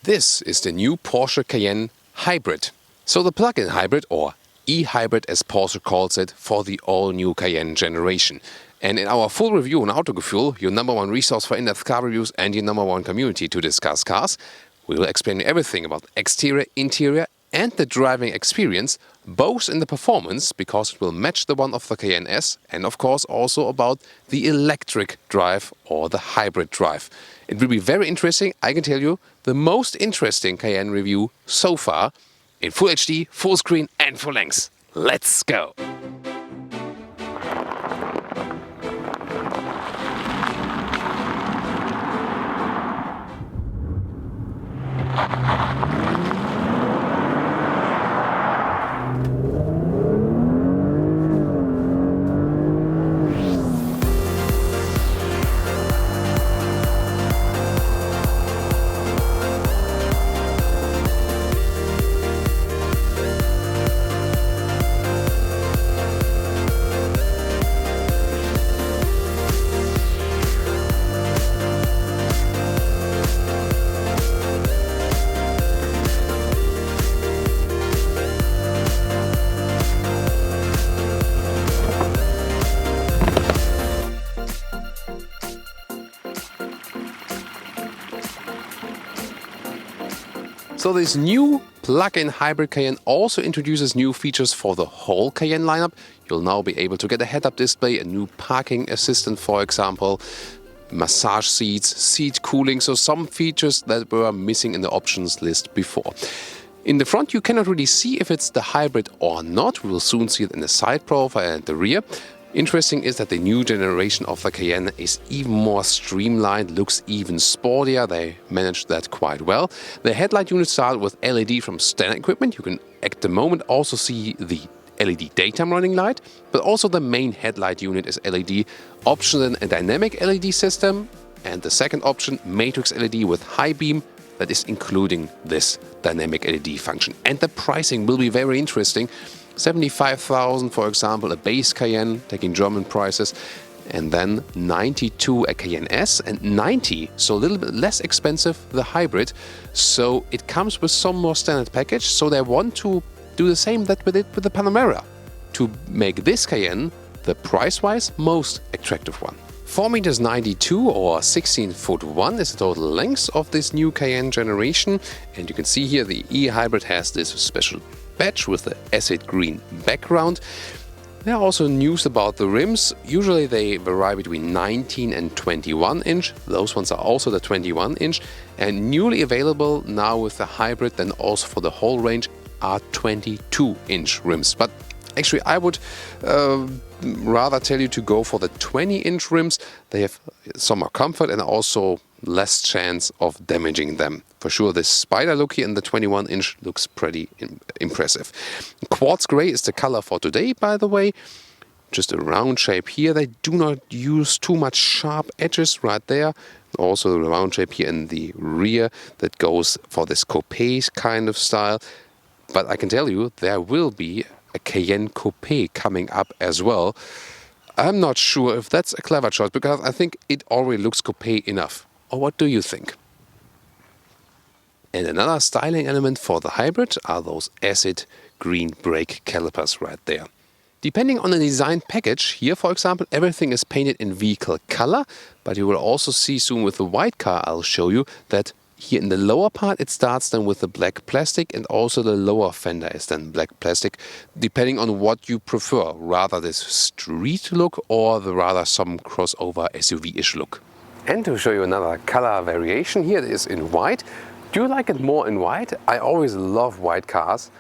This is the new Porsche Cayenne Hybrid. So the plug-in hybrid, or E-Hybrid as Porsche calls it, for the all-new Cayenne generation. And in our full review on Autogefühl, your number one resource for in-depth car reviews and your number one community to discuss cars, we will explain everything about exterior, interior and the driving experience, both in the performance, because it will match the one of the Cayenne S, and of course also about the electric drive or the hybrid drive. It will be very interesting, I can tell you, the most interesting Cayenne review so far, in Full HD, full screen and full length. Let's go! So this new plug-in hybrid Cayenne also introduces new features for the whole Cayenne lineup. You'll now be able to get a head-up display, a new parking assistant, for example, massage seats, seat cooling, so some features that were missing in the options list before. In the front you cannot really see if it's the hybrid or not. We will soon see it in the side profile and the rear. Interesting is that the new generation of the Cayenne is even more streamlined, looks even sportier. They managed that quite well. The headlight unit started with LED from standard equipment. You can at the moment also see the LED daytime running light, but also the main headlight unit is LED. Option then a dynamic LED system, and the second option, matrix LED with high beam, that is including this dynamic LED function. And the pricing will be very interesting. 75,000, for example, a base Cayenne, taking German prices, and then 92 a Cayenne S, and 90, so a little bit less expensive, the hybrid. So it comes with some more standard package, so they want to do the same that we did with the Panamera, to make this Cayenne the price-wise most attractive one. 4.92 m or 16'1" is the total length of this new Cayenne generation, and you can see here the E-Hybrid has this special badge with the acid green background. There are also news about the rims. Usually they vary between 19 and 21 inch. Those ones are also the 21 inch. And newly available now with the hybrid, then also for the whole range, are 22 inch rims. But actually I would rather tell you to go for the 20 inch rims. They have some more comfort and also less chance of damaging them. For sure, this spider look here in the 21 inch looks pretty impressive. Quartz gray is the color for today, by the way. Just a round shape here. They do not use too much sharp edges right there. Also the round shape here in the rear that goes for this coupe kind of style. But I can tell you there will be a Cayenne coupe coming up as well. I'm not sure if that's a clever choice, because I think it already looks coupe enough. Or what do you think? And another styling element for the hybrid are those acid green brake calipers right there. Depending on the design package, here for example everything is painted in vehicle color, but you will also see soon with the white car I'll show you that here in the lower part it starts then with the black plastic, and also the lower fender is then black plastic, depending on what you prefer, rather this street look or the rather some crossover SUV-ish look. And to show you another color variation, here it is in white. Do you like it more in white? I always love white cars,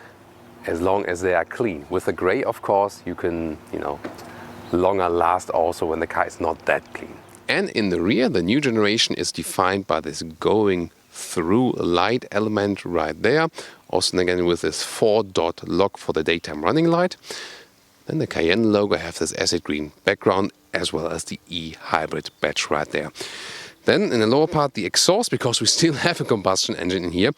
as long as they are clean. With the gray, of course, you can, longer last also when the car is not that clean. And in the rear, the new generation is defined by this going through light element right there. Also again with this 4-dot lock for the daytime running light. Then the Cayenne logo has this acid green background, as well as the E-Hybrid badge right there. Then in the lower part, the exhaust, because we still have a combustion engine in here.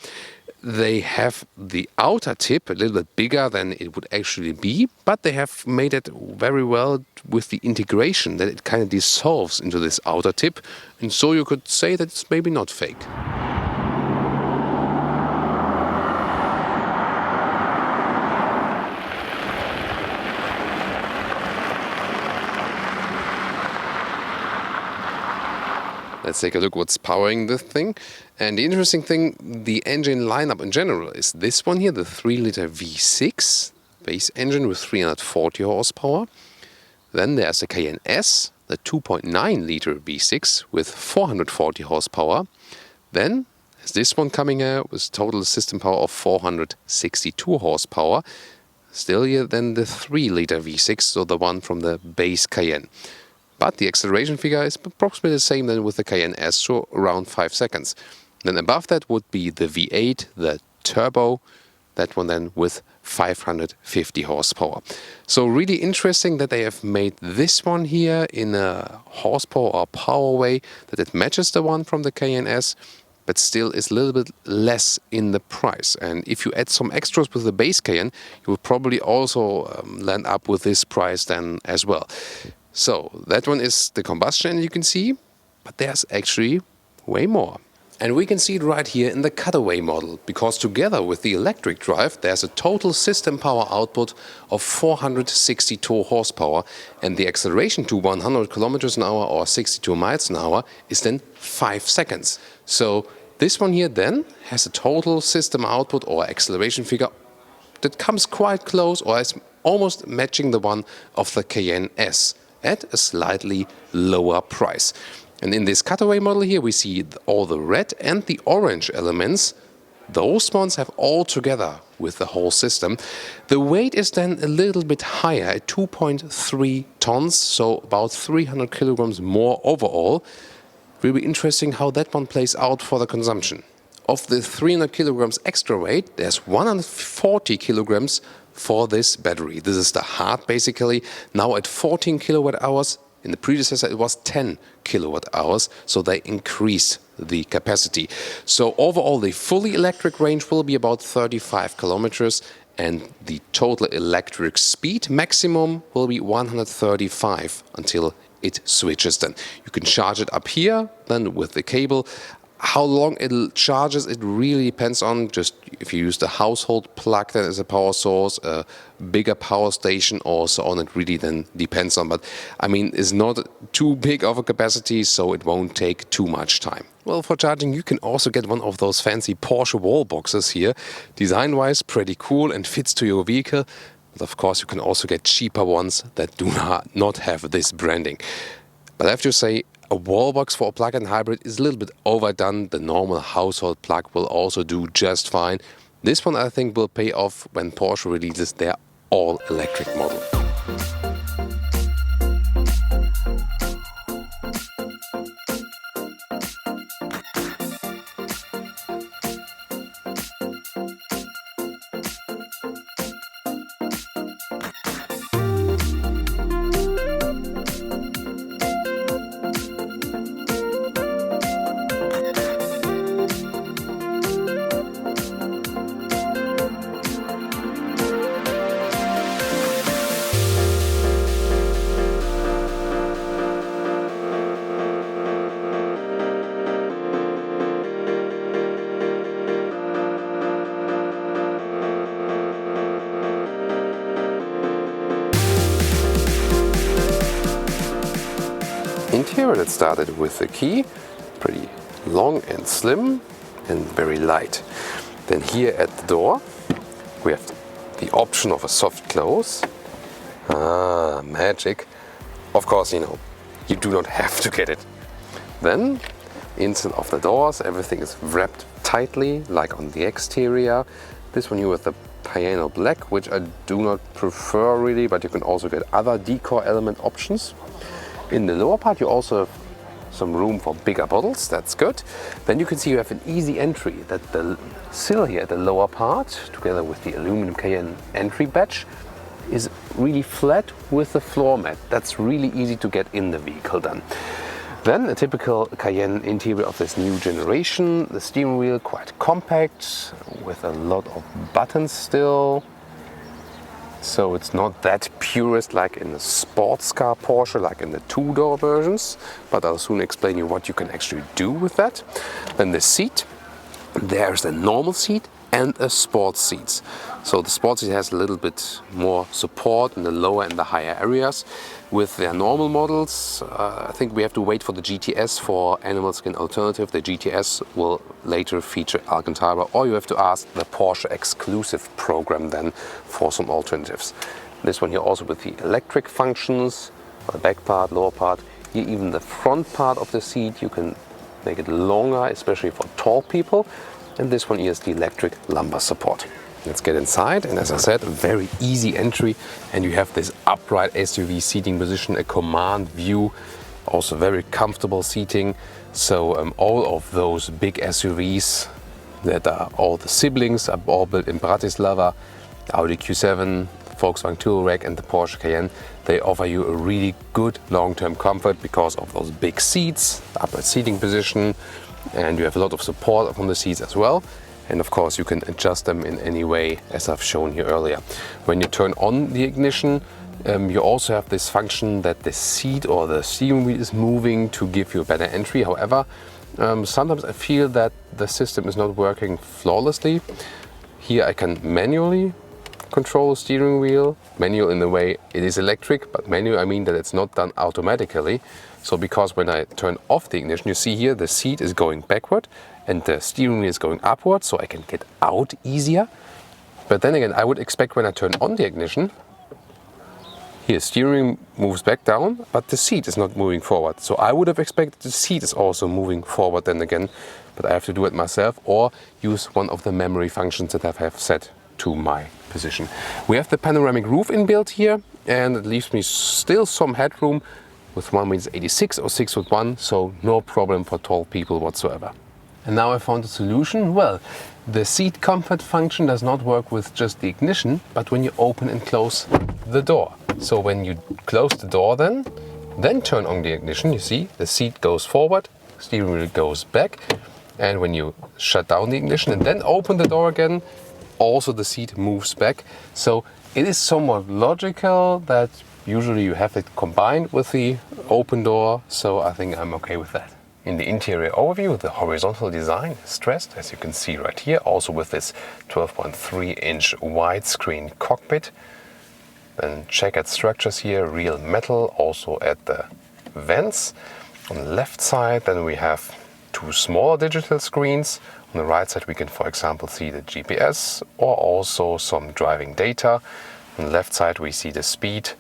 They have the outer tip a little bit bigger than it would actually be, but they have made it very well with the integration that it kind of dissolves into this outer tip, and so you could say that it's maybe not fake. Let's take a look what's powering this thing. And the interesting thing, the engine lineup in general is this one here, the 3-liter V6 base engine with 340 horsepower. Then there's the Cayenne S, the 2.9-liter V6 with 440 horsepower. Then there's this one coming out with total system power of 462 horsepower. Still here then the 3-liter V6, so the one from the base Cayenne. But the acceleration figure is approximately the same than with the Cayenne S, so around 5 seconds. Then above that would be the V8, the turbo, that one then with 550 horsepower. So really interesting that they have made this one here in a horsepower or power way, that it matches the one from the Cayenne S, but still is a little bit less in the price. And if you add some extras with the base Cayenne, you will probably also land up with this price then as well. So that one is the combustion engine, you can see, but there's actually way more. And we can see it right here in the cutaway model, because together with the electric drive there's a total system power output of 462 horsepower, and the acceleration to 100 kilometers an hour or 62 miles an hour is then 5 seconds. So this one here then has a total system output or acceleration figure that comes quite close or is almost matching the one of the Cayenne S at a slightly lower price. And in this cutaway model here we see all the red and the orange elements. Those ones have all together with the whole system. The weight is then a little bit higher at 2.3 tons, so about 300 kilograms more overall. Really interesting how that one plays out for the consumption. Of the 300 kilograms extra weight, there's 140 kilograms for this battery. This is the heart basically, now at 14 kilowatt hours. In the predecessor it was 10 kilowatt hours, so they increased the capacity. So overall the fully electric range will be about 35 kilometers, and the total electric speed maximum will be 135 until it switches then. You can charge it up here then with the cable. How long it charges, it really depends on just if you use the household plug then as a power source, a bigger power station or so on, it really then depends on. But I mean, it's not too big of a capacity, so it won't take too much time. Well, for charging you can also get one of those fancy Porsche wall boxes here. Design-wise pretty cool and fits to your vehicle. But of course you can also get cheaper ones that do not have this branding. But I have to say, a wall box for a plug-in hybrid is a little bit overdone. The normal household plug will also do just fine. This one I think will pay off when Porsche releases their all-electric model. Interior, let's start it with the key, pretty long and slim and very light. Then here at the door we have the option of a soft close. Magic. Of course, you know, you do not have to get it. Then inside of the doors everything is wrapped tightly like on the exterior. This one here with the piano black, which I do not prefer really, but you can also get other decor element options. In the lower part you also have some room for bigger bottles, that's good. Then you can see you have an easy entry, that the sill here at the lower part, together with the aluminum Cayenne entry badge, is really flat with the floor mat. That's really easy to get in the vehicle then. Then a typical Cayenne interior of this new generation. The steering wheel quite compact, with a lot of buttons still. So it's not that purist like in the sports car Porsche, like in the two-door versions, but I'll soon explain you what you can actually do with that. Then the seat, There's a normal seat and a sports seat. So the sports seat has a little bit more support in the lower and the higher areas. With their normal models, I think we have to wait for the GTS for animal skin alternative. The GTS will later feature Alcantara, or you have to ask the Porsche exclusive program then for some alternatives. This one here also with the electric functions, the back part, lower part. Here even the front part of the seat, you can make it longer, especially for tall people. And this one here is the electric lumbar support. Let's get inside, and as I said, a very easy entry, and you have this upright SUV seating position, a command view, also very comfortable seating. So all of those big SUVs that are all the siblings are all built in Bratislava, Audi Q7, Volkswagen Touareg and the Porsche Cayenne, they offer you a really good long-term comfort because of those big seats, upright seating position, and you have a lot of support from the seats as well. And of course you can adjust them in any way, as I've shown you earlier. When you turn on the ignition, you also have this function that the seat or the steering wheel is moving to give you a better entry. However, sometimes I feel that the system is not working flawlessly. Here I can manually control the steering wheel. Manual in the way it is electric, but manual I mean that it's not done automatically. So because when I turn off the ignition, you see here the seat is going backward and the steering wheel is going upward, so I can get out easier. But then again, I would expect when I turn on the ignition, here steering moves back down, but the seat is not moving forward. So I would have expected the seat is also moving forward then again, but I have to do it myself or use one of the memory functions that I have set to my position. We have the panoramic roof inbuilt here, and it leaves me still some headroom with 1.86 or 6'1", so no problem for tall people whatsoever. And now I found a solution. Well, the seat comfort function does not work with just the ignition, but when you open and close the door. So when you close the door then turn on the ignition, you see the seat goes forward, steering wheel goes back, and when you shut down the ignition and then open the door again, also the seat moves back. So it is somewhat logical that usually you have it combined with the open door, so I think I'm okay with that. In the interior overview, the horizontal design is stressed, as you can see right here, also with this 12.3-inch widescreen cockpit. Then checkered structures here, real metal, also at the vents. On the left side, then we have two smaller digital screens. On the right side, we can, for example, see the GPS or also some driving data. On the left side, we see the speed.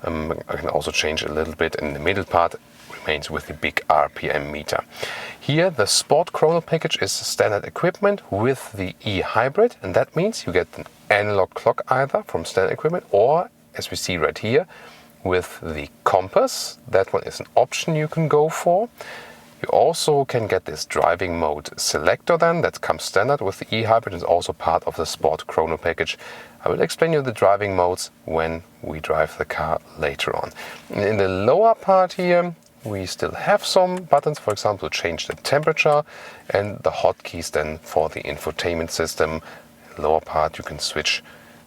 I can also change a little bit. In the middle part, remains with the big RPM meter. Here the Sport Chrono package is standard equipment with the E-Hybrid, and that means you get an analog clock either from standard equipment or, as we see right here, with the compass. That one is an option you can go for. You also can get this driving mode selector then, that comes standard with the E-Hybrid and is also part of the Sport Chrono package. I will explain you the driving modes when we drive the car later on. In the lower part here, we still have some buttons, for example, to change the temperature, and the hotkeys then for the infotainment system. Lower part, you can switch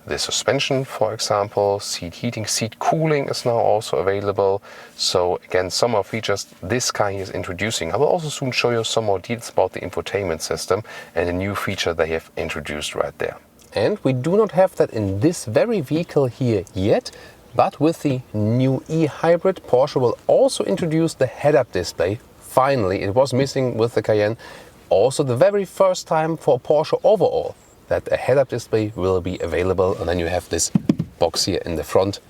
the suspension, for example. Seat heating, seat cooling is now also available. So again, some more features this car is introducing. I will also soon show you some more details about the infotainment system and a new feature they have introduced right there. And we do not have that in this very vehicle here yet. But with the new E-Hybrid, Porsche will also introduce the head-up display. Finally, it was missing with the Cayenne. Also the very first time for Porsche overall that a head-up display will be available. And then you have this box here in the front.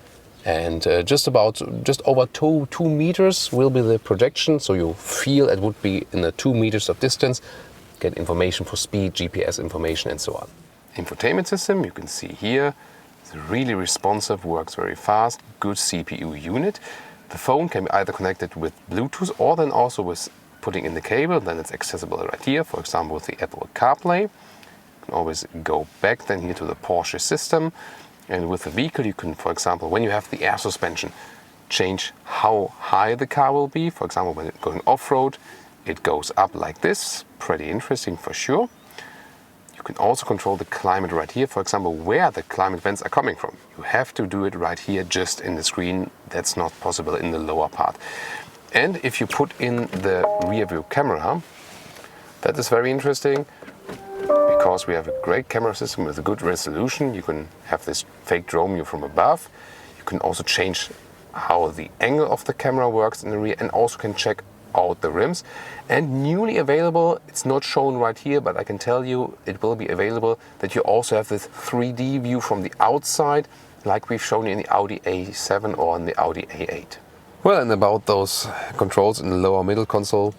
And just over 2 meters will be the projection. So you feel it would be in the 2 meters of distance. Get information for speed, GPS information and so on. Infotainment system, you can see here. It's really responsive, works very fast, good CPU unit. The phone can be either connected with Bluetooth or then also with putting in the cable. Then it's accessible right here, for example with the Apple CarPlay. You can always go back then here to the Porsche system. And with the vehicle you can, for example, when you have the air suspension, change how high the car will be. For example, when it's going off-road, it goes up like this. Pretty interesting for sure. You can also control the climate right here, for example, where the climate vents are coming from. You have to do it right here, just in the screen. That's not possible in the lower part. And if you put in the rear view camera, that is very interesting. because we have a great camera system with a good resolution. You can have this fake drone view from above. You can also change how the angle of the camera works in the rear, and also can check out the rims. And newly available, it's not shown right here, but I can tell you it will be available, that you also have this 3D view from the outside, like we've shown you in the Audi A7 or in the Audi A8. Well, and about those controls in the lower middle console,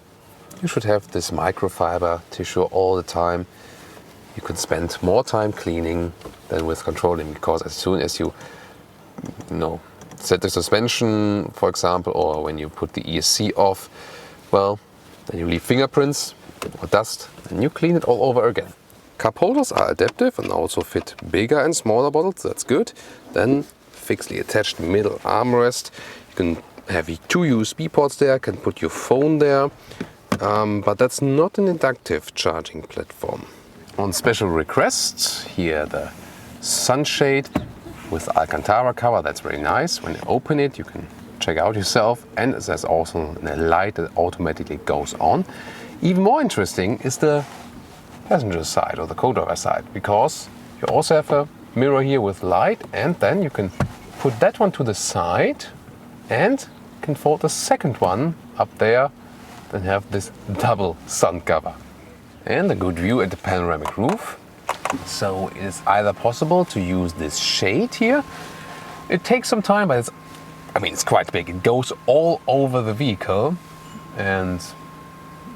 you should have this microfiber tissue all the time. You can spend more time cleaning than with controlling, because as soon as you set the suspension, for example, or when you put the ESC off, well, then you leave fingerprints or dust and you clean it all over again. Cup holders are adaptive and also fit bigger and smaller bottles, that's good. Then fixedly attached middle armrest. You can have 2 USB ports there, can put your phone there, but that's not an inductive charging platform. On special requests, here the Sunshade with Alcantara cover, that's very nice. When you open it, you can check out yourself, and there's also a light that automatically goes on. Even more interesting is the passenger side or the co-driver side, because you also have a mirror here with light, and then you can put that one to the side and can fold the second one up there, then have this double sun cover. And a good view at the panoramic roof. So it is either possible to use this shade here. It takes some time, but it's quite big. It goes all over the vehicle, and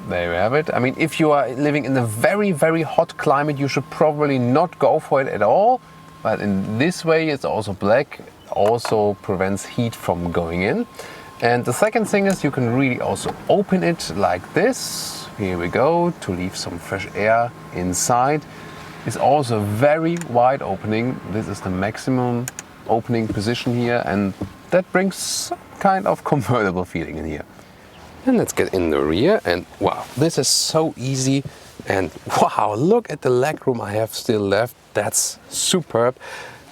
there you have it. I mean, if you are living in a very, very hot climate, you should probably not go for it at all. But in this way, it's also black, also prevents heat from going in. And the second thing is you can really also open it like this. Here we go, to leave some fresh air inside. It's also a very wide opening. This is the maximum opening position here, and that brings some kind of comfortable feeling in here. And let's get in the rear, and wow, this is so easy. And wow, look at the legroom I have still left. That's superb.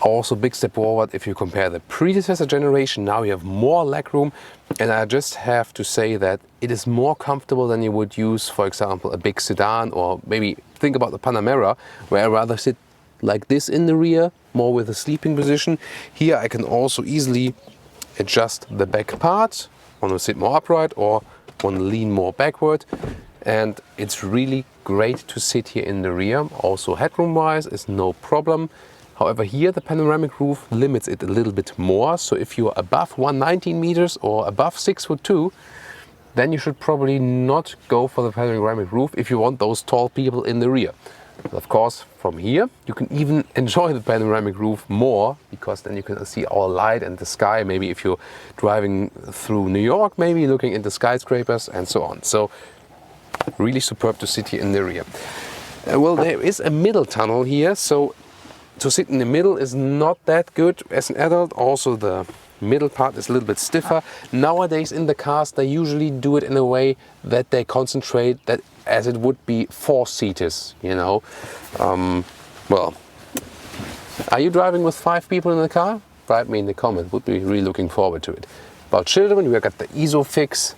Also big step forward if you compare the predecessor generation. Now you have more legroom, and I just have to say that it is more comfortable than you would use, for example, a big sedan, or maybe think about the Panamera, where I rather sit like this in the rear, more with a sleeping position. Here I can also easily adjust the back part, want to sit more upright or want to lean more backward. And it's really great to sit here in the rear. Also headroom wise is no problem. However, here the panoramic roof limits it a little bit more. So if you're above 119 meters or above 6'2", then you should probably not go for the panoramic roof if you want those tall people in the rear. But of course, from here you can even enjoy the panoramic roof more, because then you can see our light and the sky. Maybe if you're driving through New York, maybe looking into skyscrapers and so on. So really superb to sit here in the rear. Well, there is a middle tunnel here, so to sit in the middle is not that good as an adult. Also the middle part is a little bit stiffer. Nowadays in the cars they usually do it in a way that they concentrate that as it would be 4-seaters, you know. Well, are you driving with 5 people in the car? Write me in the comment, would be really looking forward to it. About children, we have got the ISOFIX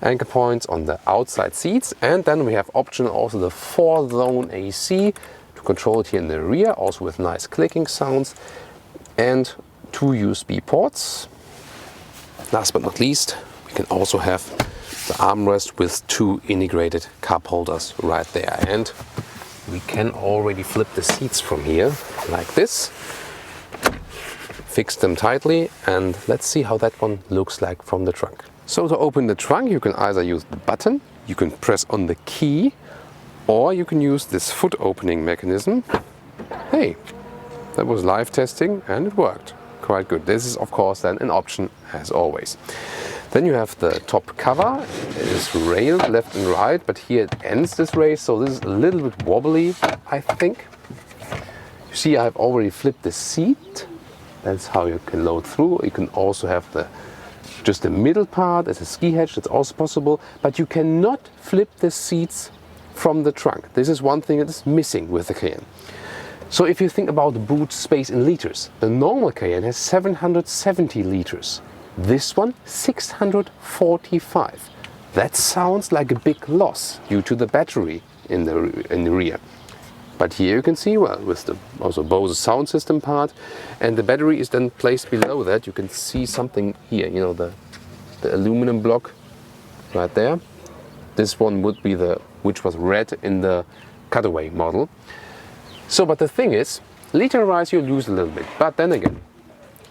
anchor points on the outside seats, and then we have optional also the 4-zone AC to control it here in the rear, also with nice clicking sounds, and 2 USB ports. Last but not least, we can also have the armrest with 2 integrated cup holders right there, and we can already flip the seats from here like this, fix them tightly, and let's see how that one looks like from the trunk. So to open the trunk, you can either use the button, you can press on the key, or you can use this foot opening mechanism. Hey, that was live testing and it worked quite good. This is of course then an option as always. Then you have the top cover. It is railed left and right, but here it ends this rail, so this is a little bit wobbly, I think. You see, I've already flipped the seat. That's how you can load through. You can also have just the middle part as a ski hatch, that's also possible, but you cannot flip the seats from the trunk. This is one thing that is missing with the Cayenne. So if you think about the boot space in liters, the normal Cayenne has 770 liters. This one 645. That sounds like a big loss due to the battery in the rear. But here you can see, well, with the also Bose sound system part, and the battery is then placed below that. You can see something here, you know, the aluminum block right there. This one would be which was red in the cutaway model. So, but the thing is, liter-wise you lose a little bit, but then again,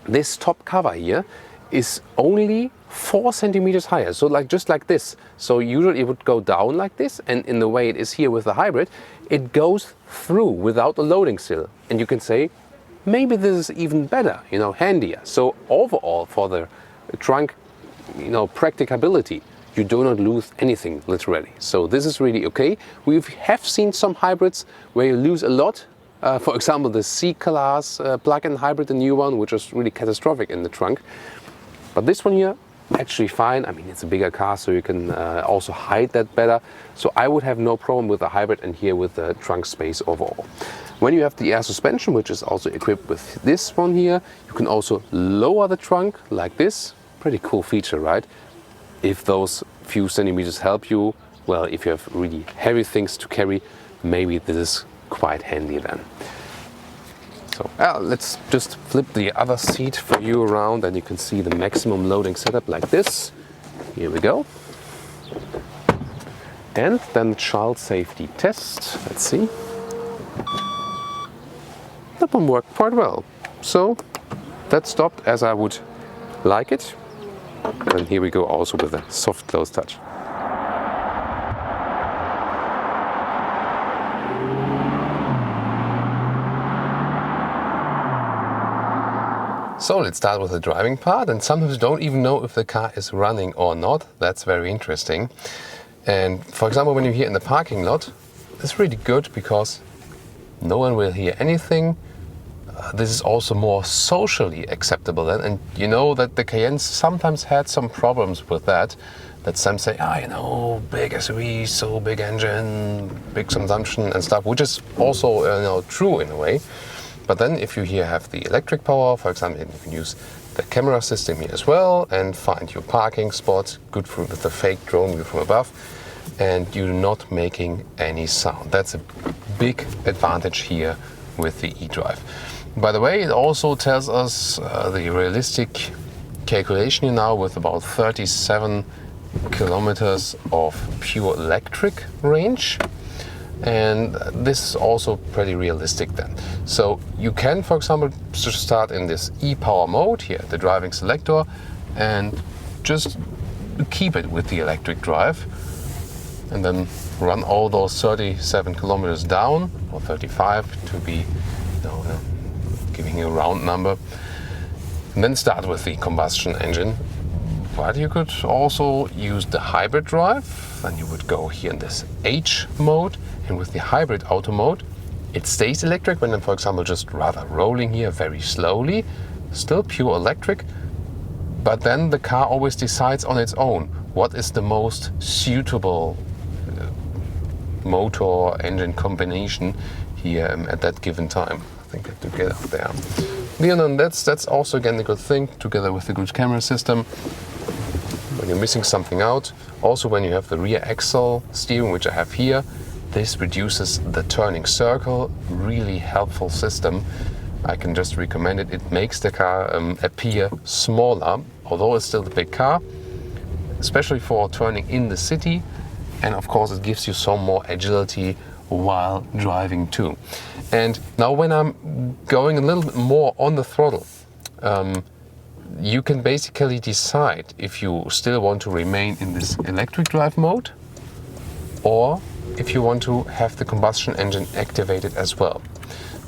this top cover here is only 4 centimeters higher, so just like this. So usually it would go down like this, and in the way it is here with the hybrid, it goes through without a loading sill. And you can say, maybe this is even better, you know, handier. So overall, for the trunk, you know, practicability, you do not lose anything literally. So this is really okay. We have seen some hybrids where you lose a lot. For example, the C-Class plug-in hybrid, the new one, which is really catastrophic in the trunk. But this one here, actually fine. I mean, it's a bigger car, so you can also hide that better. So I would have no problem with the hybrid and here with the trunk space overall. When you have the air suspension, which is also equipped with this one here, you can also lower the trunk like this. Pretty cool feature, right? If those few centimeters help you, well, if you have really heavy things to carry, maybe this is quite handy then. So let's just flip the other seat for you around, and you can see the maximum loading setup like this. Here we go. And then child safety test. Let's see. That one worked quite well. So that stopped as I would like it. And here we go also with a soft close touch. So let's start with the driving part, and sometimes you don't even know if the car is running or not. That's very interesting. And for example, when you're here in the parking lot, it's really good because no one will hear anything. This is also more socially acceptable then, and you know that the Cayenne sometimes had some problems with that some say, you know, big SUV, so big engine, big consumption and stuff, which is also you know, true in a way. But then if you here have the electric power, for example, you can use the camera system here as well and find your parking spots, good with the fake drone view from above, and you're not making any sound. That's a big advantage here with the eDrive. By the way, it also tells us the realistic calculation now with about 37 kilometers of pure electric range. And this is also pretty realistic then. So you can, for example, start in this e-power mode here, the driving selector, and just keep it with the electric drive. And then run all those 37 kilometers down, or 35 to be, giving you a round number, and then start with the combustion engine. But you could also use the hybrid drive, and you would go here in this H mode, and with the hybrid auto mode, it stays electric when I'm, for example, just rather rolling here very slowly, still pure electric, but then the car always decides on its own what is the most suitable motor engine combination here at that given time. I think I have to get up there. And that's also again a good thing, together with the good camera system. When you're missing something out, also when you have the rear axle steering, which I have here, this reduces the turning circle. Really helpful system. I can just recommend it. It makes the car appear smaller, although it's still a big car, especially for turning in the city. And of course it gives you some more agility while driving too. And now when I'm going a little bit more on the throttle, you can basically decide if you still want to remain in this electric drive mode or if you want to have the combustion engine activated as well.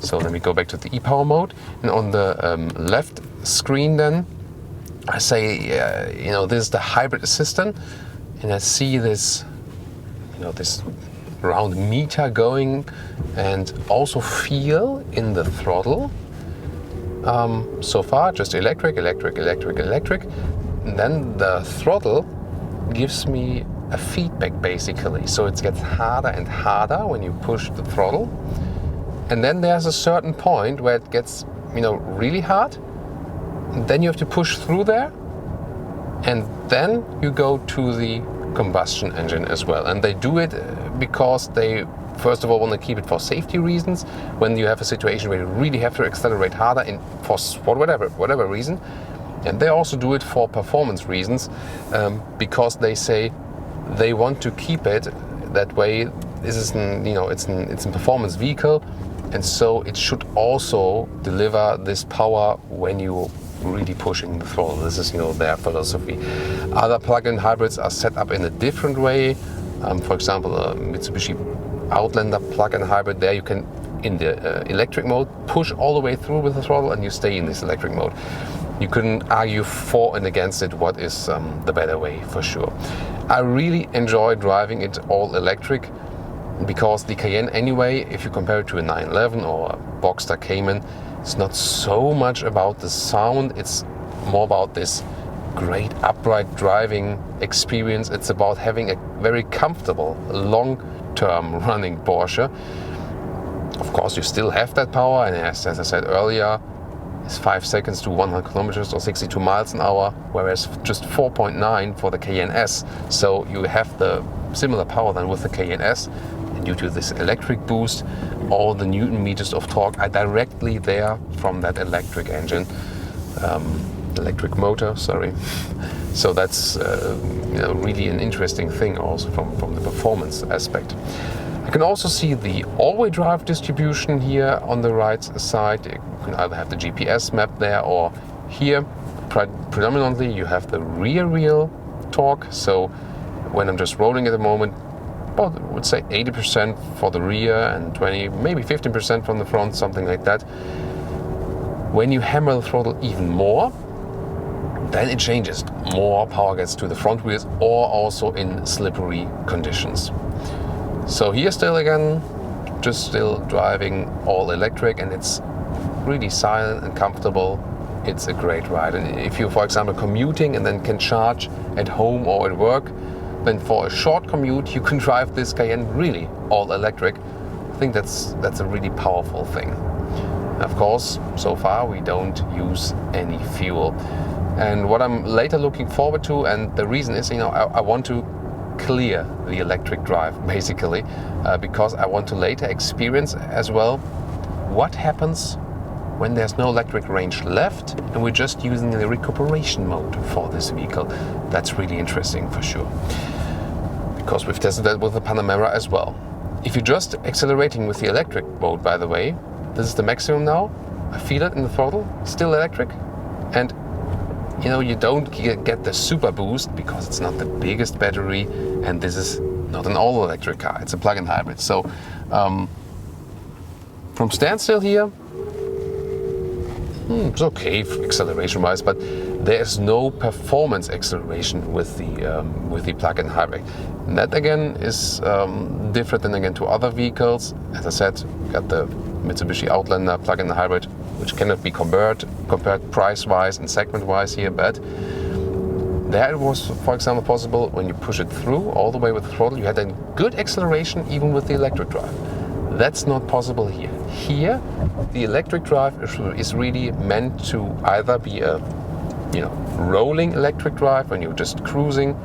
So let me go back to the e-power mode, and on the left screen then I say, this is the hybrid assistant, and I see this, this round meter going, and also feel in the throttle. So far just electric. And then the throttle gives me a feedback basically. So it gets harder and harder when you push the throttle. And then there's a certain point where it gets, really hard. And then you have to push through there. And then you go to the combustion engine as well. And they do it because they first of all want to keep it for safety reasons, when you have a situation where you really have to accelerate harder for whatever reason. And they also do it for performance reasons, because they say they want to keep it that way. This is it's a performance vehicle, and so it should also deliver this power when you really pushing the throttle. This is their philosophy. Other plug-in hybrids are set up in a different way. For example, a Mitsubishi Outlander plug-in hybrid, there you can, in the electric mode, push all the way through with the throttle and you stay in this electric mode. You couldn't argue for and against it what is the better way, for sure. I really enjoy driving it all electric, because the Cayenne anyway, if you compare it to a 911 or a Boxster Cayman, it's not so much about the sound, it's more about this great upright driving experience. It's about having a very comfortable, long-term running Porsche. Of course, you still have that power, and as I said earlier, it's 5 seconds to 100 kilometers or 62 miles an hour, whereas just 4.9 for the Cayenne S. So you have the similar power than with the Cayenne S. And due to this electric boost, all the Newton meters of torque are directly there from that electric engine, electric motor, sorry. So that's really an interesting thing also from the performance aspect. You can also see the all-wheel drive distribution here on the right side. You can either have the GPS map there, or here predominantly you have the rear wheel torque. So when I'm just rolling at the moment, well, I would say 80% for the rear and 20, maybe 15% from the front, something like that. When you hammer the throttle even more, then it changes. More power gets to the front wheels, or also in slippery conditions. So here still again, just still driving all electric, and it's really silent and comfortable. It's a great ride. And if you're, for example, commuting and then can charge at home or at work, then for a short commute you can drive this Cayenne really all electric. I think that's a really powerful thing. And of course, so far we don't use any fuel. And what I'm later looking forward to, and the reason is, I want to clear the electric drive basically, because I want to later experience as well what happens when there's no electric range left and we're just using the recuperation mode for this vehicle. That's really interesting for sure, because we've tested that with the Panamera as well. If you're just accelerating with the electric mode, by the way, this is the maximum now. I feel it in the throttle, still electric, and you don't get the super boost because it's not the biggest battery, and this is not an all-electric car, it's a plug-in hybrid. So from standstill here, it's okay acceleration-wise, but there's no performance acceleration with the plug-in hybrid. And that again is different than again to other vehicles. As I said, we got the Mitsubishi Outlander plug-in hybrid, which cannot be compared price-wise and segment-wise here, but there it was, for example, possible when you push it through all the way with the throttle, you had a good acceleration even with the electric drive. That's not possible here. Here, the electric drive is really meant to either be a rolling electric drive when you're just cruising,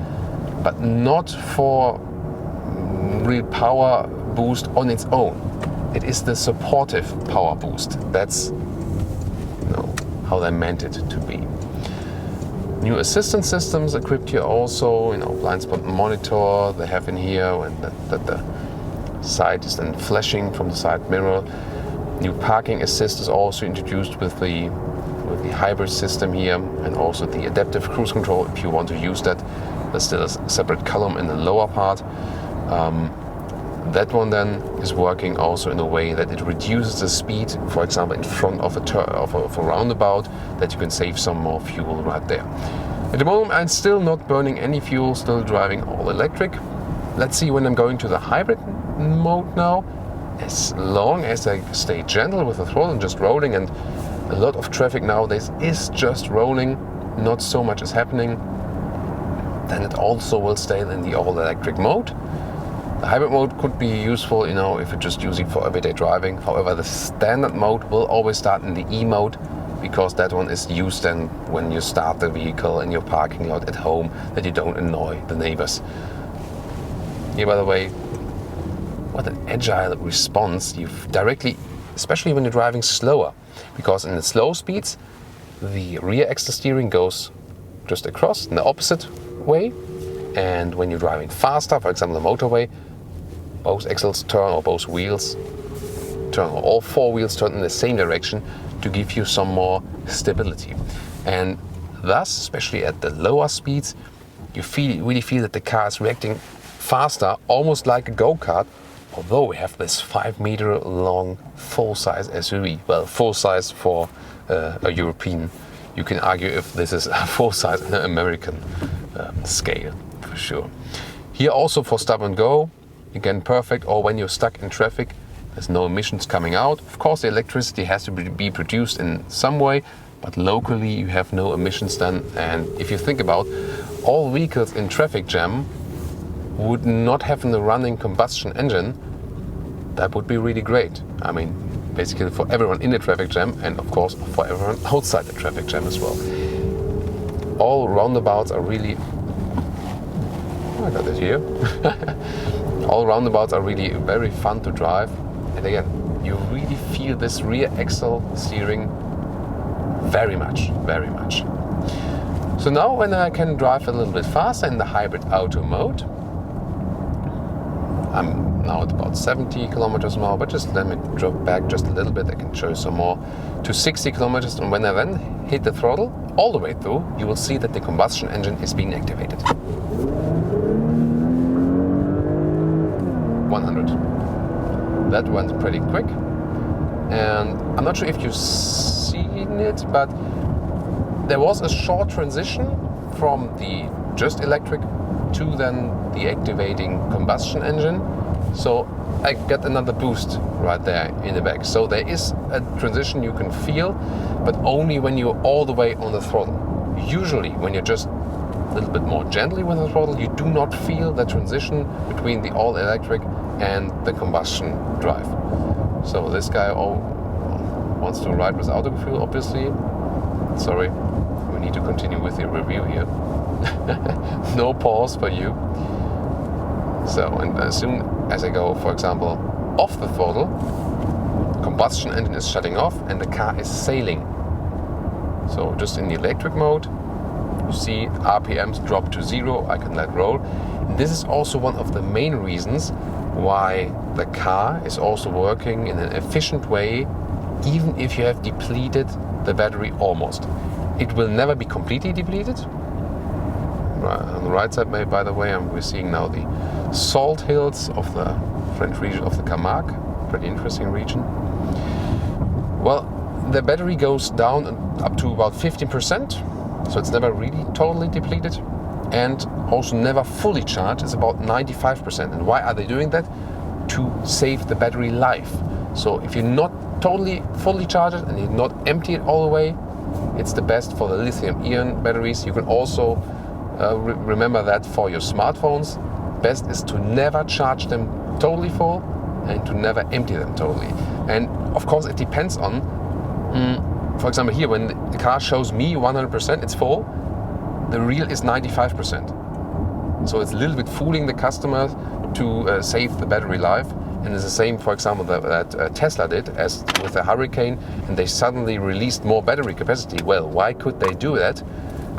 but not for real power boost on its own. It is the supportive power boost. That's how they meant it to be. New assistance systems equipped here also, blind spot monitor they have in here, and that the side is then flashing from the side mirror. New parking assist is also introduced with the hybrid system here, and also the adaptive cruise control if you want to use that. There's still a separate column in the lower part. That one then is working also in a way that it reduces the speed, for example, in front of a roundabout, that you can save some more fuel right there. At the moment, I'm still not burning any fuel, still driving all electric. Let's see when I'm going to the hybrid mode now. As long as I stay gentle with the throttle and just rolling, and a lot of traffic nowadays is just rolling, not so much is happening, then it also will stay in the all-electric mode. The hybrid mode could be useful, if you're just using for everyday driving. However, the standard mode will always start in the E mode, because that one is used then when you start the vehicle in your parking lot at home, that you don't annoy the neighbors. Here, by the way, what an agile response you've directly, especially when you're driving slower, because in the slow speeds, the rear axle steering goes just across in the opposite way, and when you're driving faster, for example, the motorway, both axles turn, or both wheels turn, or all four wheels turn in the same direction to give you some more stability. And thus, especially at the lower speeds, you really feel that the car is reacting faster, almost like a go-kart, although we have this 5-meter long full-size SUV. Well, full-size for a European. You can argue if this is a full-size in an American scale, for sure. Here also for stop and go, again perfect, or when you're stuck in traffic, there's no emissions coming out. Of course, the electricity has to be produced in some way, but locally you have no emissions then. And if you think about all vehicles in traffic jam would not have a running combustion engine, that would be really great. I mean, basically for everyone in the traffic jam, and of course for everyone outside the traffic jam as well. All roundabouts are really, I got it here. All roundabouts are really very fun to drive. And again, you really feel this rear axle steering very much, very much. So now when I can drive a little bit faster in the hybrid auto mode, I'm now at about 70 kilometers an hour, but just let me drop back just a little bit, I can show you some more, to 60 kilometers, and when I then hit the throttle all the way through, you will see that the combustion engine is being activated. 100. That went pretty quick, and I'm not sure if you've seen it, but there was a short transition from the just electric to then the activating combustion engine. So I got another boost right there in the back. So there is a transition you can feel, but only when you're all the way on the throttle. Usually when you're just a little bit more gently with the throttle, you do not feel the transition between the all electric and the combustion drive. So this guy wants to ride with Autogefühl, obviously. Sorry, we need to continue with the review here. No pause for you. So, and as soon as I go, for example, off the throttle, combustion engine is shutting off and the car is sailing. So just in the electric mode, you see RPMs drop to 0, I can let roll. And this is also one of the main reasons why the car is also working in an efficient way, even if you have depleted the battery almost. It will never be completely depleted. On the right side, by the way, we're seeing now the salt hills of the French region of the Camargue. Pretty interesting region. Well, the battery goes down up to about 15%, so it's never really totally depleted, and also never fully charged. It's about 95%. And why are they doing that? To save the battery life. So if you're not totally fully charged and you not empty it all the way, it's the best for the lithium-ion batteries. You can also remember that for your smartphones. Best is to never charge them totally full and to never empty them totally. And of course it depends on, for example here when the car shows me 100% it's full, the real is 95%. So it's a little bit fooling the customer to save the battery life. And it's the same, for example, that Tesla did as with the Hurricane, and they suddenly released more battery capacity. Well, why could they do that?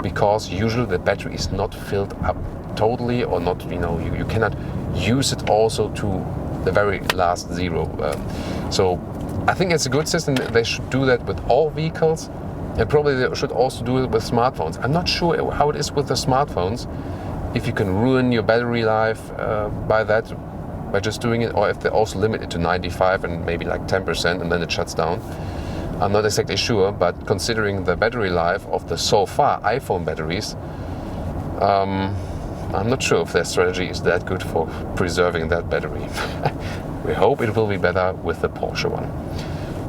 Because usually the battery is not filled up totally, or not, you cannot use it also to the very last zero. So I think it's a good system. They should do that with all vehicles, and probably they should also do it with smartphones. I'm not sure how it is with the smartphones, if you can ruin your battery life by just doing it, or if they also limit it to 95 and maybe like 10% and then it shuts down. I'm not exactly sure, but considering the battery life of the so far iPhone batteries, I'm not sure if their strategy is that good for preserving that battery. We hope it will be better with the Porsche one.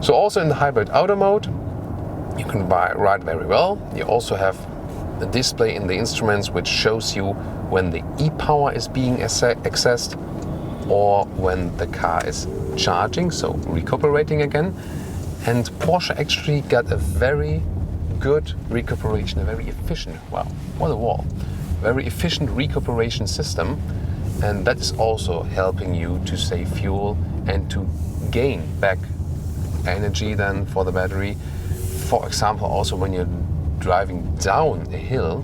So also in the hybrid auto mode, you can ride very well. You also have a display in the instruments which shows you when the e-power is being accessed or when the car is charging, so recuperating again. And Porsche actually got a very good recuperation, a very efficient, wow, what a wall, very efficient recuperation system. and that is also helping you to save fuel and to gain back energy then for the battery. For example, also when you're driving down a hill,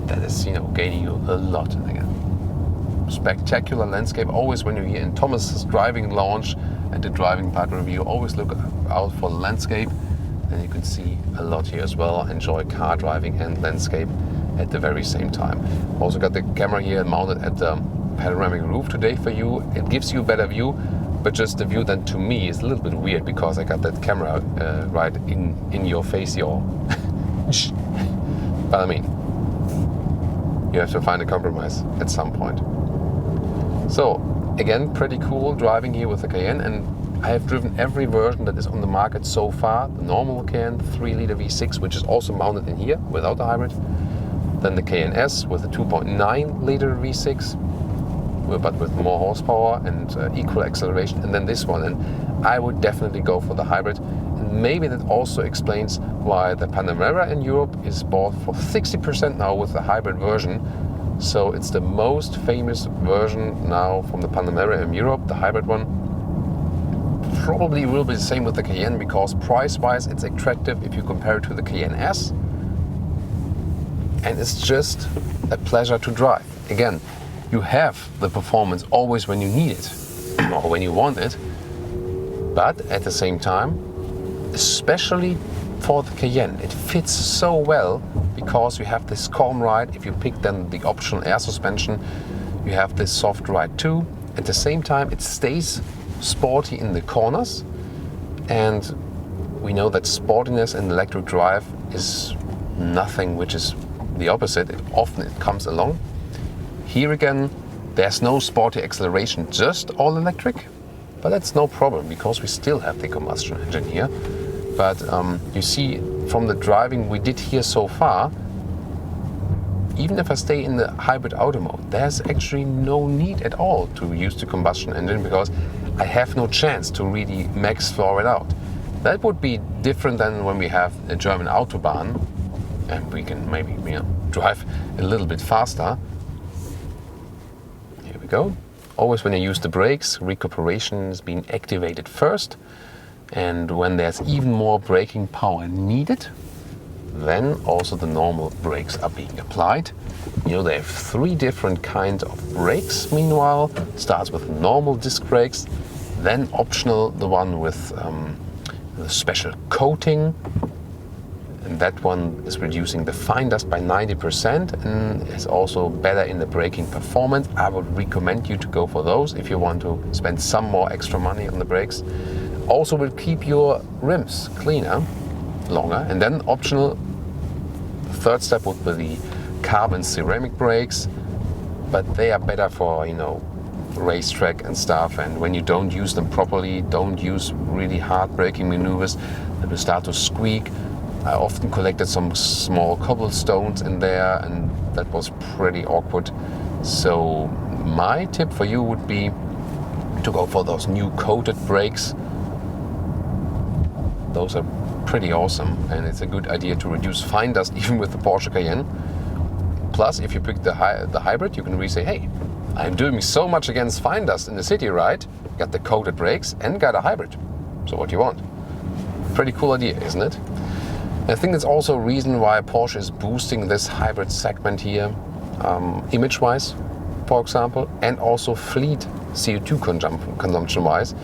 that is, gaining you a lot. And again, spectacular landscape. Always when you're here in Thomas's driving lounge at the driving part review, always look out for landscape, and you can see a lot here as well. Enjoy car driving and landscape at the very same time. Also got the camera here mounted at the panoramic roof today for you. It gives you a better view, but just the view then to me is a little bit weird because I got that camera right in your face, y'all. But I mean, you have to find a compromise at some point. So again, pretty cool driving here with the Cayenne, and I have driven every version that is on the market so far. The normal Cayenne 3-liter V6, which is also mounted in here without the hybrid. Then the Cayenne S with a 2.9-liter V6, but with more horsepower and equal acceleration. And then this one, and I would definitely go for the hybrid. And maybe that also explains why the Panamera in Europe is bought for 60% now with the hybrid version. So it's the most famous version now from the Panamera in Europe, the hybrid one. Probably will be the same with the Cayenne because price-wise it's attractive if you compare it to the Cayenne S. And it's just a pleasure to drive. Again, you have the performance always when you need it or when you want it, but at the same time, especially for the Cayenne, it fits so well because you have this calm ride. If you pick then the optional air suspension, you have this soft ride too. At the same time, it stays sporty in the corners, and we know that sportiness in electric drive is nothing which is the opposite. Often it comes along. Here again, there's no sporty acceleration, just all electric, but that's no problem because we still have the combustion engine here. But you see from the driving we did here so far, even if I stay in the hybrid auto mode, there's actually no need at all to use the combustion engine because I have no chance to really max floor it out. That would be different than when we have a German Autobahn and we can maybe drive a little bit faster. Here we go. Always when you use the brakes, recuperation is being activated first, and when there's even more braking power needed, then also the normal brakes are being applied. They have 3 different kinds of brakes meanwhile. Starts with normal disc brakes, then optional the one with the special coating, and that one is reducing the fine dust by 90% and is also better in the braking performance. I would recommend you to go for those if you want to spend some more extra money on the brakes. Also will keep your rims cleaner longer. And then optional, the third step would be the carbon ceramic brakes, but they are better for racetrack and stuff, and when you don't use them properly, don't use really hard braking maneuvers, they will start to squeak. I often collected some small cobblestones in there and that was pretty awkward. So my tip for you would be to go for those new coated brakes. Those are pretty awesome, and it's a good idea to reduce fine dust even with the Porsche Cayenne. Plus, if you pick the hybrid, you can really say, hey, I'm doing so much against fine dust in the city, right? Got the coated brakes and got a hybrid. So what do you want? Pretty cool idea, isn't it? I think that's also a reason why Porsche is boosting this hybrid segment here, image-wise, for example, and also fleet CO2 consumption-wise.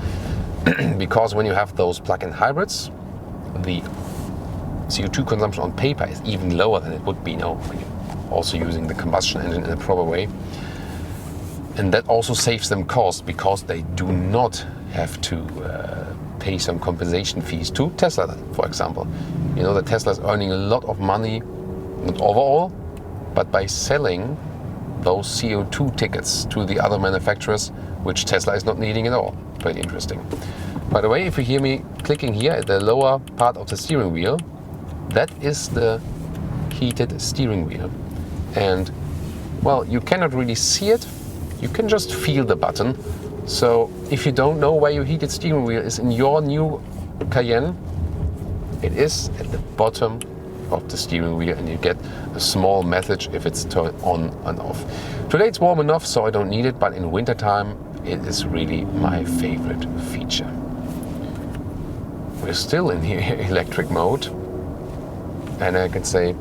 Because when you have those plug-in hybrids, the CO2 consumption on paper is even lower than it would be now when you're also using the combustion engine in a proper way. And that also saves them cost because they do not have to pay some compensation fees to Tesla, for example. That Tesla is earning a lot of money, not overall, but by selling those CO2 tickets to the other manufacturers, which Tesla is not needing at all. Pretty interesting. By the way, if you hear me clicking here at the lower part of the steering wheel, that is the heated steering wheel. And, well, you cannot really see it. You can just feel the button. So if you don't know where your heated steering wheel is in your new Cayenne, it is at the bottom of the steering wheel, and you get a small message if it's turned on and off. Today it's warm enough, so I don't need it, but in wintertime it is really my favorite feature. We're still in the electric mode, and I can say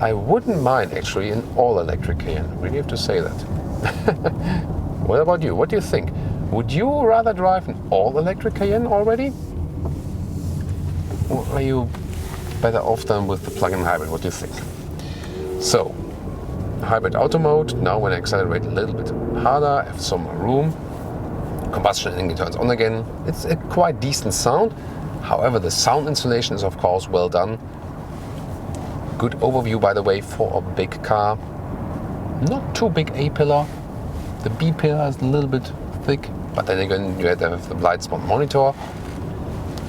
I wouldn't mind actually an all-electric Cayenne. I really have to say that. What about you? What do you think? Would you rather drive an all-electric Cayenne already? Or are you better off than with the plug-in hybrid? What do you think? So, hybrid auto mode. Now when I accelerate a little bit harder, I have some more room. Combustion engine turns on again. It's a quite decent sound. However, the sound insulation is of course well done. Good overview, by the way, for a big car. Not too big A-pillar. The B-pillar is a little bit thick, but then again you have the blind spot monitor.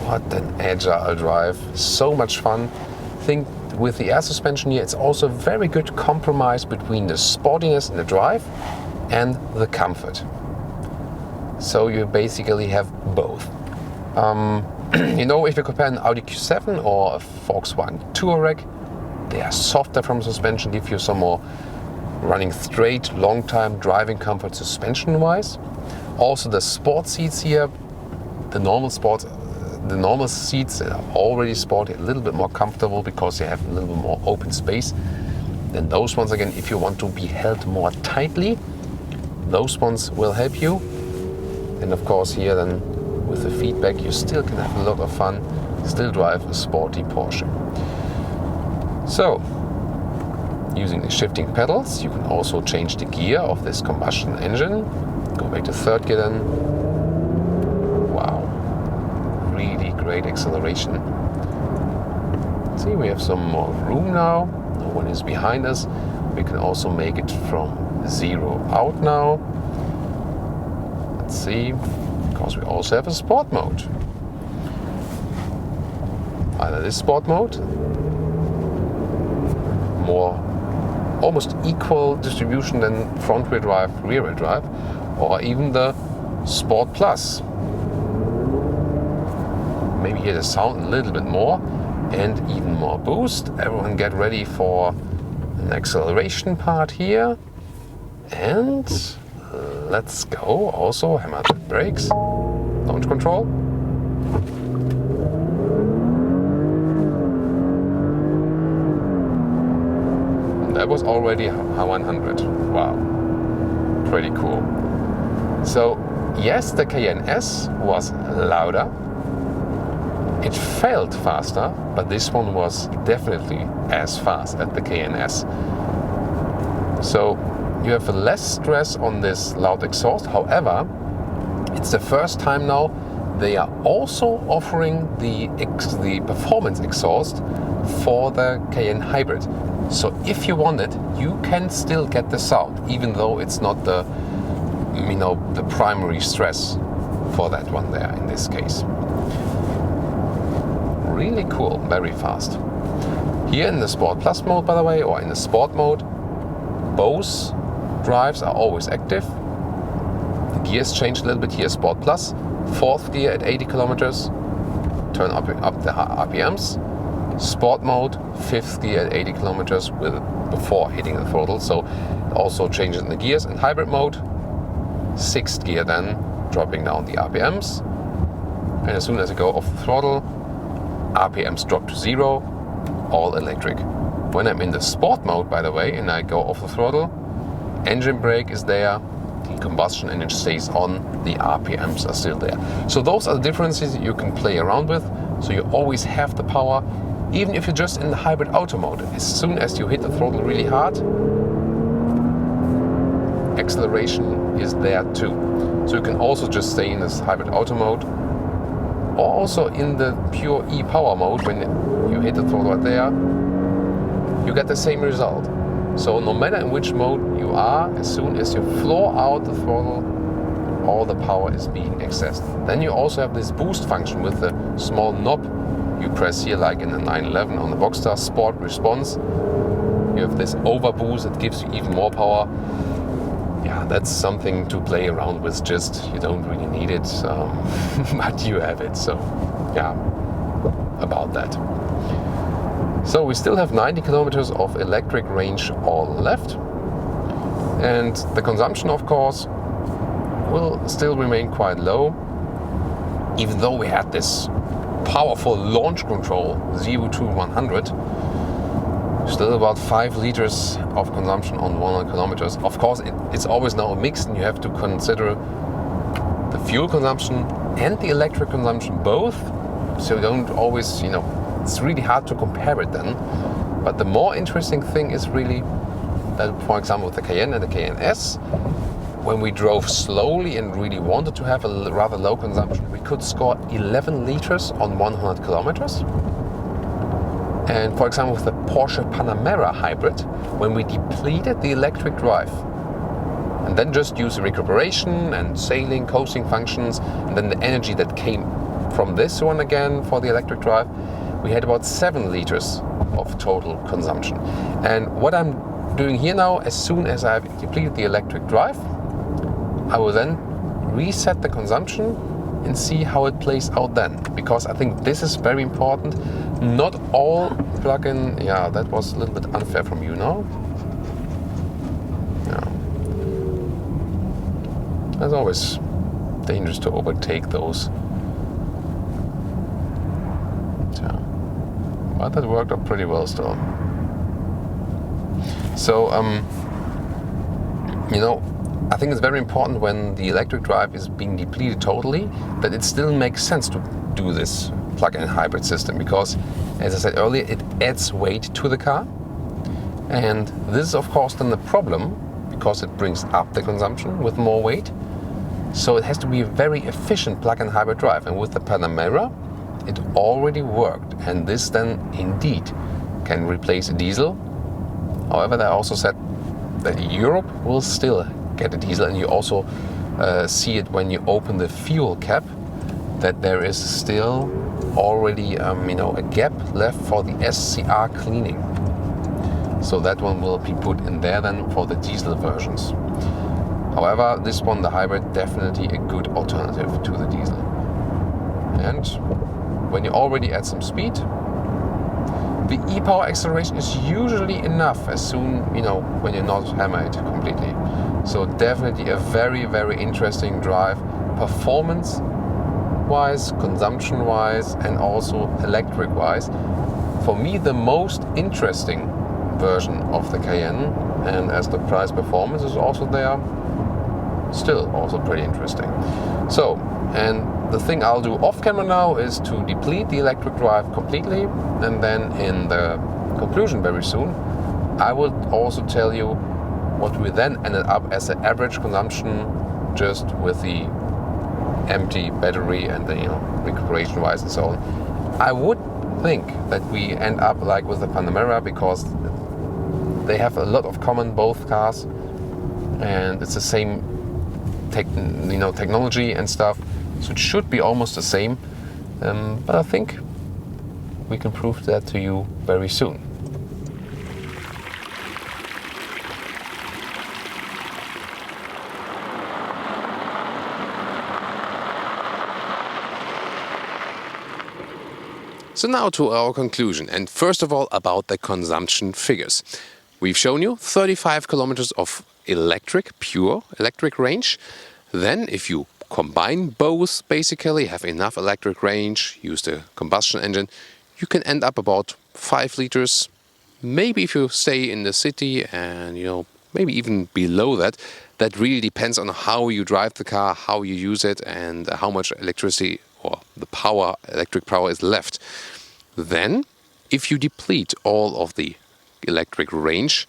What an agile drive. So much fun. I think with the air suspension here, it's also a very good compromise between the sportiness in the drive and the comfort. So you basically have both. You know, if you compare an Audi Q7 or a Volkswagen Touareg, they are softer from suspension, give you some more running straight, long time driving comfort suspension wise. Also the sport seats here, the normal seats are already sporty, a little bit more comfortable because they have a little bit more open space than those ones. Again, if you want to be held more tightly, those ones will help you. And of course here then with the feedback you still can have a lot of fun, still drive a sporty Porsche. So, using the shifting pedals, you can also change the gear of this combustion engine. Go back to third gear then. Wow, really great acceleration. See, we have some more room now. No one is behind us. We can also make it from 0 out now. Let's see, because we also have a sport mode. Either this sport mode, more almost equal distribution than front wheel drive, rear wheel drive, or even the Sport Plus. Maybe hear the sound a little bit more and even more boost. Everyone get ready for an acceleration part here. And let's go. Also hammer the brakes, launch control. That was already 100. Wow, pretty cool. So yes, the Cayenne S was louder. It felt faster, but this one was definitely as fast as the Cayenne S. So you have less stress on this loud exhaust. However, it's the first time now they are also offering the performance exhaust for the Cayenne Hybrid. So if you want it, you can still get the sound, even though it's not the primary stress for that one there in this case. Really cool, very fast. Here in the Sport Plus mode, by the way, or in the Sport mode, both drives are always active. The gears change a little bit here. Sport Plus, fourth gear at 80 kilometers, turn up the RPMs. Sport mode, fifth gear at 80 kilometers before hitting the throttle, so it also changes in the gears. And hybrid mode, sixth gear then, dropping down the RPMs. And as soon as I go off the throttle, RPMs drop to 0, all electric. When I'm in the sport mode, by the way, and I go off the throttle, engine brake is there, the combustion engine stays on, the RPMs are still there. So those are the differences that you can play around with. So you always have the power, even if you're just in the hybrid auto mode. As soon as you hit the throttle really hard, acceleration is there too. So you can also just stay in this hybrid auto mode, or also in the pure e-power mode. When you hit the throttle right there, you get the same result. So no matter in which mode you are, as soon as you floor out the throttle, all the power is being accessed. Then you also have this boost function with the small knob you press here, like in the 911 on the Boxster Sport Response. You have this overboost that gives you even more power. Yeah, that's something to play around with. Just you don't really need it, but you have it. So yeah, about that. So we still have 90 kilometers of electric range all left, and the consumption, of course, will still remain quite low, even though we had this powerful launch control 0 to 100. Still about 5 liters of consumption on 100 kilometers. Of course, it's always now a mix, and you have to consider the fuel consumption and the electric consumption both. So you don't always, it's really hard to compare it then. But the more interesting thing is really that, for example, with the Cayenne and the Cayenne S, when we drove slowly and really wanted to have a rather low consumption, we could score 11 liters on 100 kilometers. And for example, with the Porsche Panamera Hybrid, when we depleted the electric drive and then just used recuperation and sailing, coasting functions, and then the energy that came from this one again for the electric drive, we had about 7 liters of total consumption. And what I'm doing here now, as soon as I've depleted the electric drive, I will then reset the consumption and see how it plays out then. Because I think this is very important. Not all plug-in, that was a little bit unfair from you now. Yeah. It's always dangerous to overtake those. Yeah. But that worked out pretty well still. So, I think it's very important when the electric drive is being depleted totally, that it still makes sense to do this plug-in hybrid system, because, as I said earlier, it adds weight to the car. And this is, of course, then the problem, because it brings up the consumption with more weight. So it has to be a very efficient plug-in hybrid drive. And with the Panamera, it already worked. And this then indeed can replace a diesel. However, they also said that Europe will still get a diesel, and you also see it when you open the fuel cap, that there is still already a gap left for the SCR cleaning. So that one will be put in there then for the diesel versions. However, this one, the hybrid, definitely a good alternative to the diesel. And when you already add some speed, the e-power acceleration is usually enough as soon, when you're not hammered completely. So definitely a very, very interesting drive, performance-wise, consumption-wise, and also electric-wise. For me, the most interesting version of the Cayenne, and as the price performance is also there, still also pretty interesting. So, and the thing I'll do off camera now is to deplete the electric drive completely, and then in the conclusion very soon, I will also tell you what we then ended up as the average consumption just with the empty battery and the recuperation wise and so on. I would think that we end up like with the Panamera, because they have a lot of common, both cars, and it's the same technology and stuff, so it should be almost the same, but I think we can prove that to you very soon. So now to our conclusion, and first of all about the consumption figures. We've shown you 35 kilometers of pure electric range. Then if you combine both, basically have enough electric range, use the combustion engine, you can end up about 5 liters. Maybe if you stay in the city and maybe even below that. That really depends on how you drive the car, how you use it, and how much electricity or the electric power is left. Then, if you deplete all of the electric range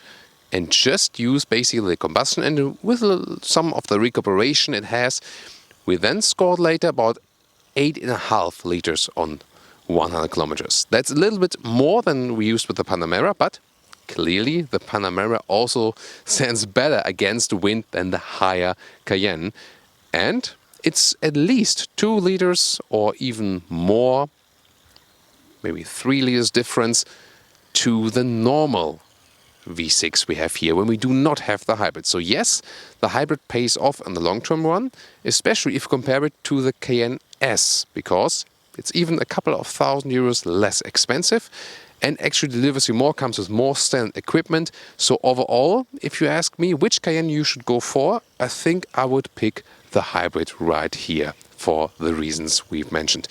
and just use basically the combustion engine with some of the recuperation it has, we then scored later about 8.5 liters on 100 kilometers. That's a little bit more than we used with the Panamera, but clearly the Panamera also stands better against wind than the higher Cayenne. And it's at least 2 liters or even more, maybe 3 liters difference to the normal V6 we have here when we do not have the hybrid. So yes, the hybrid pays off in the long-term run, especially if you compare it to the Cayenne S, because it's even a couple of €1,000 less expensive, and actually delivers you more, comes with more standard equipment. So overall, if you ask me which Cayenne you should go for, I think I would pick the hybrid right here for the reasons we've mentioned.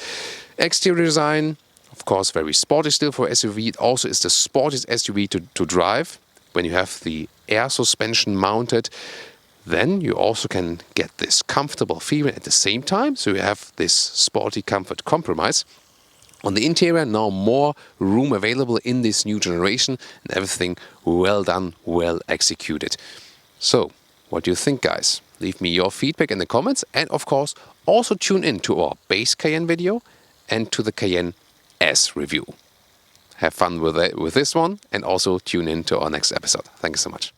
Exterior design, of course, very sporty still for SUV. It also is the sportiest SUV to drive. When you have the air suspension mounted, then you also can get this comfortable feeling at the same time. So you have this sporty comfort compromise. On the interior, now more room available in this new generation, and everything well done, well executed. So, what do you think, guys? Leave me your feedback in the comments, and of course, also tune in to our base Cayenne video and to the Cayenne S review. Have fun with this one, and also tune in to our next episode. Thank you so much.